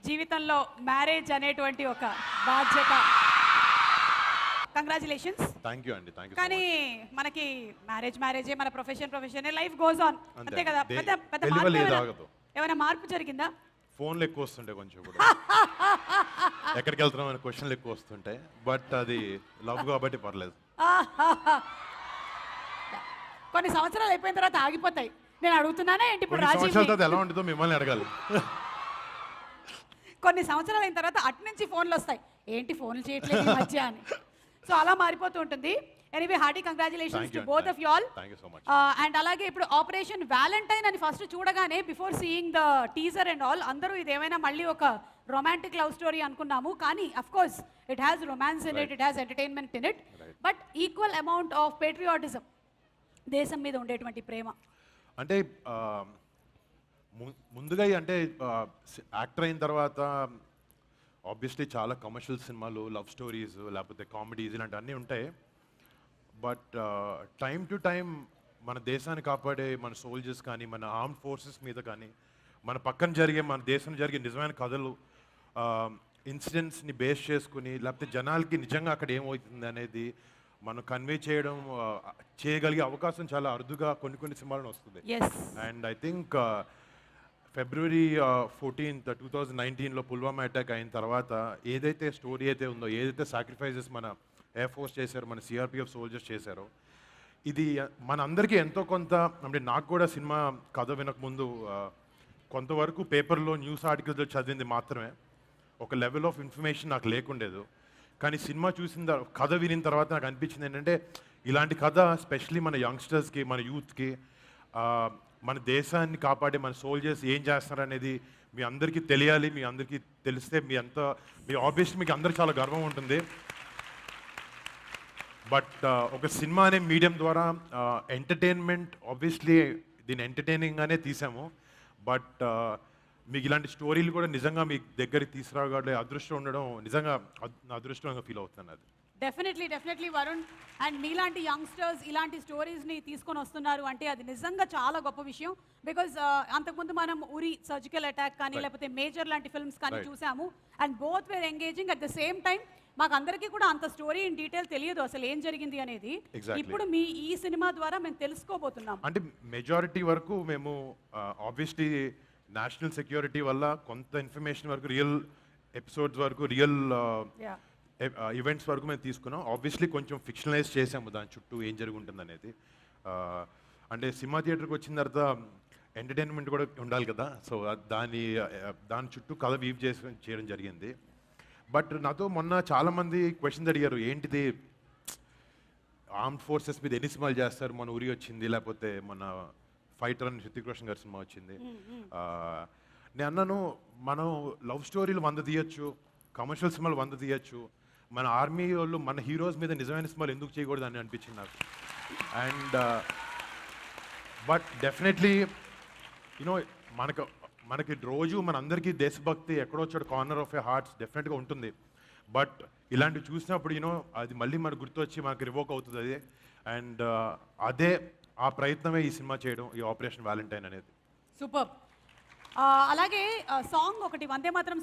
జీవితంలో మ్యారేజ్ అనేటువంటి ఒక బాధ్యత. కంగ్రాచులేషన్స్. థ్యాంక్ యూ అండి, థ్యాంక్ యూ. కానీ మనకి మ్యారేజే, మన ప్రొఫెషన్ లైఫ్ గోస్ ఆన్, అంతే కదా. పెద్ద మార్పు ఏమైనా మార్పు జరిగిందా? ఫోన్లు ఎక్కువ వస్తుంటాయి కొంచెం కూడా. ఎక్కడికి వెళ్తున్నాం అనే క్వశ్చన్లు ఎక్కువ వస్తుంటాయి, బట్ అది లవ్ కాబట్టి పర్లేదు. కొన్ని సంవత్సరాలు అయిపోయిన తర్వాత ఆగిపోతాయి. నేను అడుగుతున్నానే ఏంటి ఇప్పుడు రాజీవ్ ఎలా ఉంటుందో మిమ్మల్ని అడగాలి. కొన్ని సంవత్సరాలు అయిన తర్వాత అటు నుంచి ఫోన్లు వస్తాయి, ఏంటి ఫోన్లు చేయట్లేదు ఈ మధ్య అని. సో అలా మారిపోతూ ఉంటుంది. Anyway hearty congratulations to both of you all. And అలాగే ఇప్పుడు ఆపరేషన్ వ్యాలంటైన్ అని ఫస్ట్ చూడగానే before seeing the teaser and all అందరూ ఇదేమైనా మళ్ళీ ఒక రొమాంటిక్ లవ్ స్టోరీ అనుకున్నాము, కానీ of course it has romance in it, it has entertainment in it, but equal amount of patriotism, దేశం మీద ఉండేటువంటి ప్రేమ. అంటే ముందుగా అంటే యాక్టర్ అయిన తర్వాత ఆబ్వియస్లీ చాలా కమర్షియల్ సినిమాలు, లవ్ స్టోరీస్, లేకపోతే కామెడీస్ ఇలాంటి అన్నీ ఉంటాయి. బట్ టైం టు టైం మన దేశాన్ని కాపాడే మన సోల్జర్స్ కానీ, మన ఆర్మ్డ్ ఫోర్సెస్ మీద కానీ, మన పక్కన జరిగే, మన దేశం జరిగే నిజమైన కథలు, ఇన్సిడెంట్స్ని బేస్ చేసుకుని, లేకపోతే జనాలకి నిజంగా అక్కడ ఏమవుతుంది అనేది మనం కన్వే చేయగలిగే అవకాశం చాలా అరుదుగా కొన్ని సినిమాలను వస్తుంది. And I think February 14th 2019లో పుల్వామా అటాక్ అయిన తర్వాత ఏదైతే స్టోరీ అయితే ఉందో, ఏదైతే సాక్రిఫైజెస్ మన ఎయిర్ ఫోర్స్ చేశారో, మన సిఆర్పిఎఫ్ సోల్జర్స్ చేశారో, ఇది మన అందరికీ ఎంతో కొంత, అంటే నాకు కూడా సినిమా కథ వినకముందు కొంతవరకు పేపర్లో న్యూస్ ఆర్టికల్స్లో చదివింది మాత్రమే, ఒక లెవెల్ ఆఫ్ ఇన్ఫర్మేషన్ నాకు లేకుండేదు. కానీ సినిమా చూసిన కథ వినిన తర్వాత నాకు అనిపించింది ఏంటంటే, ఇలాంటి కథ స్పెషలీ మన యంగ్స్టర్స్కి, మన యూత్కి, మన దేశాన్ని కాపాడే మన సోల్జర్స్ ఏం చేస్తారనేది మీ అందరికీ తెలియాలి. మీ అందరికీ తెలిస్తే మీ ఆబ్వియస్లీ మీకు అందరికీ చాలా గర్వం ఉంటుంది. బట్ ఒక సినిమా అనే మీడియం ద్వారా ఎంటర్టైన్మెంట్, ఆబ్వియస్లీ దీన్ని ఎంటర్టైనింగ్గానే తీసాము, బట్ మీకు ఇలాంటి స్టోరీలు కూడా నిజంగా మీ దగ్గరికి తీసుకురాగలే అదృష్టం ఉండడం నిజంగా నా అదృష్టంగా ఫీల్ అవుతుంది. అది డెఫినెట్లీ వరుణ్. అండ్ మీలాంటి యంగ్స్టర్స్ ఇలాంటి స్టోరీస్ని తీసుకొని వస్తున్నారు అంటే అది నిజంగా చాలా గొప్ప విషయం. బికాజ్ అంతకుముందు మనం ఉరి సర్జికల్ అటాక్ కానీ, లేకపోతే మేజర్ లాంటి ఫిల్మ్స్ కానీ చూసాము, and both wear engaging. At the same time మాకు అందరికీ కూడా అంత స్టోరీ ఇన్ డీటెయిల్ తెలియదు అసలు ఏం జరిగింది అనేది. ఇప్పుడు మీ ఈ సినిమా ద్వారా మేము తెలుసుకోబోతున్నాం. అంటే మెజారిటీ వరకు మేము ఆబ్వియస్లీ నేషనల్ సెక్యూరిటీ వల్ల కొంత ఇన్ఫర్మేషన్ వరకు, రియల్ ఎపిసోడ్స్ వరకు, రియల్ ఈవెంట్స్ వరకు మేము తీసుకున్నాం. ఆబ్వియస్లీ కొంచెం ఫిక్షనలైజ్ చేసాము దాని చుట్టూ ఏం జరుగుతుంది అనేది. అంటే సినిమా థియేటర్కి వచ్చిన తర్వాత ఎంటర్టైన్మెంట్ కూడా ఉండాలి కదా, సో దాని చుట్టూ కథ వీవ్ చేయడం జరిగింది. బట్ నాతో మొన్న చాలామంది క్వశ్చన్స్ అడిగారు, ఏంటిది ఆర్మ్డ్ ఫోర్సెస్ మీద ఎన్ని సినిమాలు చేస్తారు, మన ఉరి వచ్చింది, లేకపోతే మన ఫైటర్ అని హృతిక్ రోషన్ గారి సినిమా వచ్చింది. నేను అన్నాను, మనం లవ్ స్టోరీలు 100 తీయచ్చు, కమర్షియల్ సినిమాలు 100 తీయచ్చు, మన ఆర్మీ వాళ్ళు, మన హీరోస్ మీద నిజమైన సినిమాలు ఎందుకు చేయకూడదు అని అనిపించింది నాకు. అండ్ బట్ డెఫినెట్లీ యూనో మనకి రోజు మన అందరికీ దేశభక్తి ఎక్కడో చోట కార్నర్ ఆఫ్ ఏ హార్ట్స్ డెఫినెట్గా ఉంటుంది. బట్ ఇలాంటివి చూసినప్పుడు యూనో అది మళ్ళీ మనకు గుర్తొచ్చి మనకి రివోక్ అవుతుంది అది. అండ్ ఆ ప్రయత్నమే ఈ సినిమా చేయడం, ఈ ఆపరేషన్ వ్యాలంటైన్ అనేది. సూపర్. అలాగే సాంగ్ ఒకటి, వందే మాత్రం